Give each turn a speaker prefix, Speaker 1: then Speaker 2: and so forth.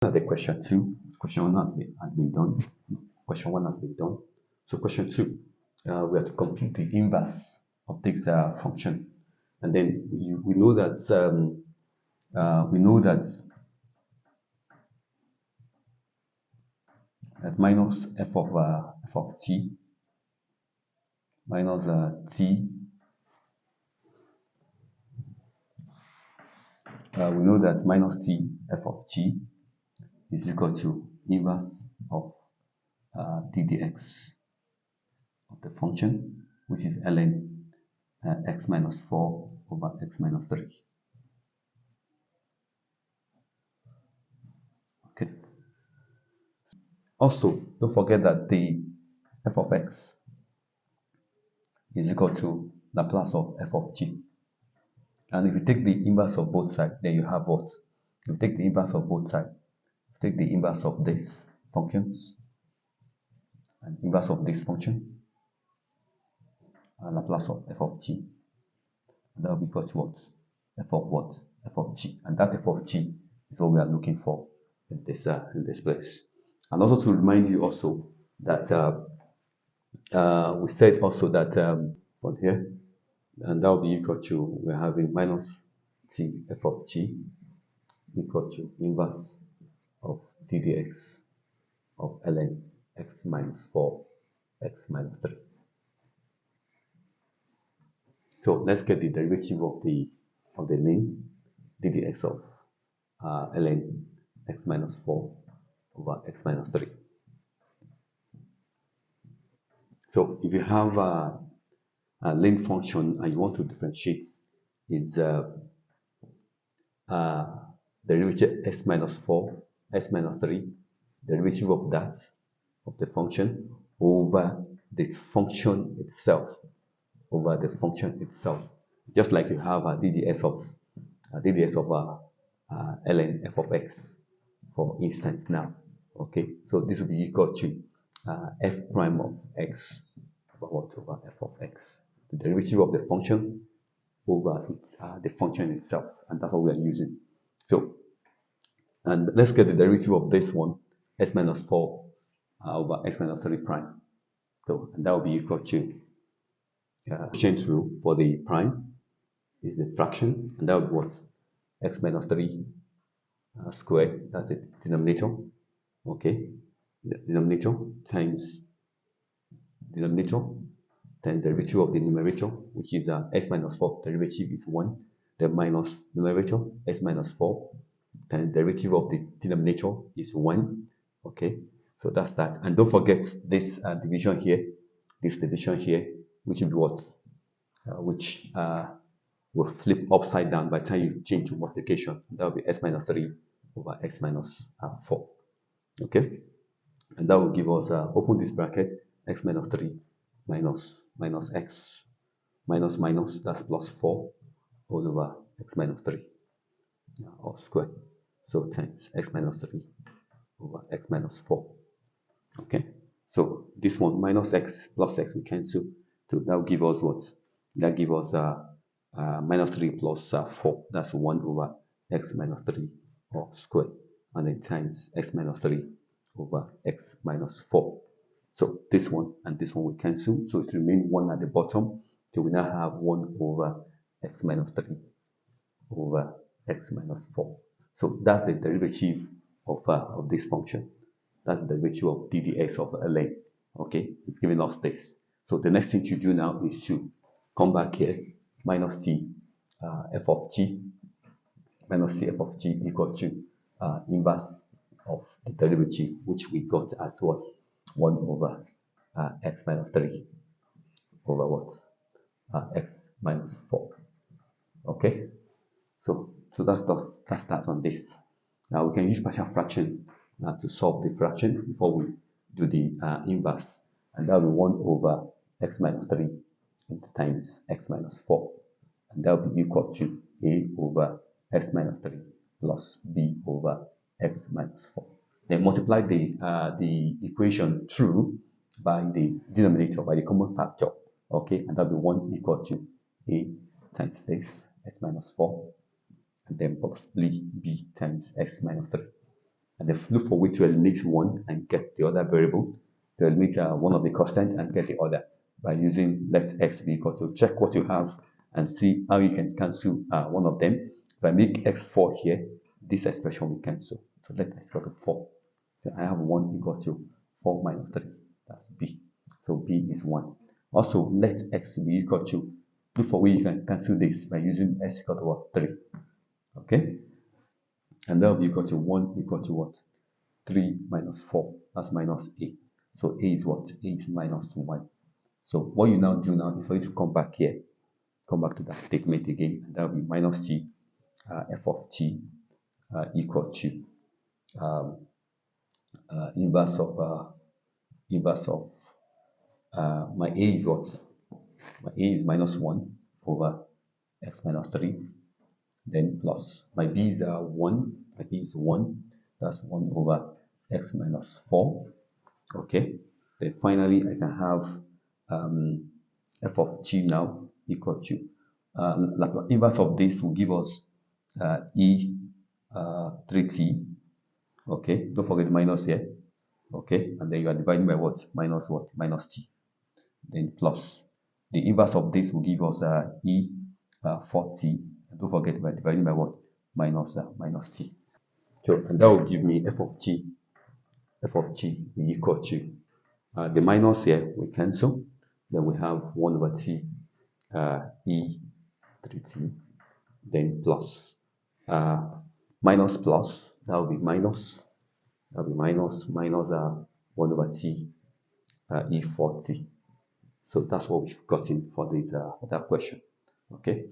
Speaker 1: At the question 2, question 1 has been done. Question 1 has been done. So question 2, we have to compute the inverse of this function. And then we know that that minus f of t minus t. We know that minus t f of t is equal to inverse of d dx of the function, which is ln x minus 4 over x minus 3. Okay. Also, don't forget that the f of x is equal to Laplace of f of t. And if you take the inverse of both sides, then you have what? If you take the inverse of both sides, take the inverse of this functions and inverse of this function, and Laplace of f of t. And that will be equal to what? F of what? F of t. And that f of t is what we are looking for in this place. And also to remind you also that we said also that on here, and that will be equal to, we're having minus t f of t equal to inverse of d dx of ln x minus 4 x minus 3. So let's get the derivative of the ln d dx of ln x minus 4 over x minus 3. So if you have a ln function and you want to differentiate its derivative x minus 4, x minus 3, derivative of that, of the function, over the function itself, just like you have a ddx of ln f of x, for instance now. Okay, so this will be equal to f prime of x over what? Over f of x, the derivative of the function over the function itself, and that's what we are using. So, and let's get the derivative of this one, x minus 4 over x minus 3 prime. So, and that will be equal to change rule for the prime is the fraction, and that will be what? X minus 3 squared, that's the denominator. Okay, the denominator times derivative of the numerator, which is x minus 4, derivative is 1, then minus numerator x minus 4, then derivative of the denominator is 1. Okay, so that's that. And don't forget this division here, which will be what? Will flip upside down by the time you change to multiplication. That will be x minus 3 over x minus 4. Okay, and that will give us, open this bracket, x minus 3 minus x minus, that's plus 4 all over x minus 3 or square. So times x minus 3 over x minus 4. Okay, so this one minus x plus x we cancel. So that will give us what? That gives us minus 3 plus 4. That's 1 over x minus 3 or square, and then times x minus 3 over x minus 4. So this one and this one will cancel, so it remains 1 at the bottom. So we now have 1 over x minus 3 over x minus 4. So that's the derivative of this function. That's the derivative of d dx of ln. Okay, it's giving us this. So the next thing to do now is to come back here, minus t f of t equal to inverse of the derivative, which we got as what? 1 over x minus 3 over what? X minus 4. Okay, so that's that on this. Now we can use partial fraction to solve the fraction before we do the inverse, and that will be 1 over x minus 3 times x minus 4, and that will be equal to a over x minus 3 plus b over x minus 4. Then multiply the equation through by the denominator, by the common factor. Okay, and that will be 1 equal to a times this x minus 4, and then plus b times x minus 3. and then look for way to eliminate one and get the other variable, to eliminate one of the constant and get the other by using let x be equal to. Check what you have and see how you can cancel one of them. If I make x 4 here, this expression will cancel. So let x equal to 4. So I have 1 equal to 4 minus 3. That's b. So b is 1. Also, let x be equal to, look for where you can cancel this by using x equal to what? 3. Okay? And that will be equal to 1 equal to what? 3 minus 4. That's minus a. So a is what? A is minus 1. So what you now do now is for you to come back here. Come back to that statement again. And that will be minus t, f of t equal to inverse of my a is what? My a is minus 1 over x minus 3. Then plus my b is 1. My b is 1. That's 1 over x minus 4. Okay. Then finally I can have f of t now equal to Laplace inverse of this will give us e 3t. Okay, don't forget the minus here. Okay, and then you are dividing by what? Minus what? Minus t. Then plus the inverse of this will give us e 4t. And don't forget by dividing by what? Minus t. So and that will give me f of t. F of t will equal to the minus here we cancel. Then we have 1 over t e 3t. Then plus minus plus, that will be minus. That will be minus 1 over t e 4t. So that's what we've gotten for this for that question. Okay.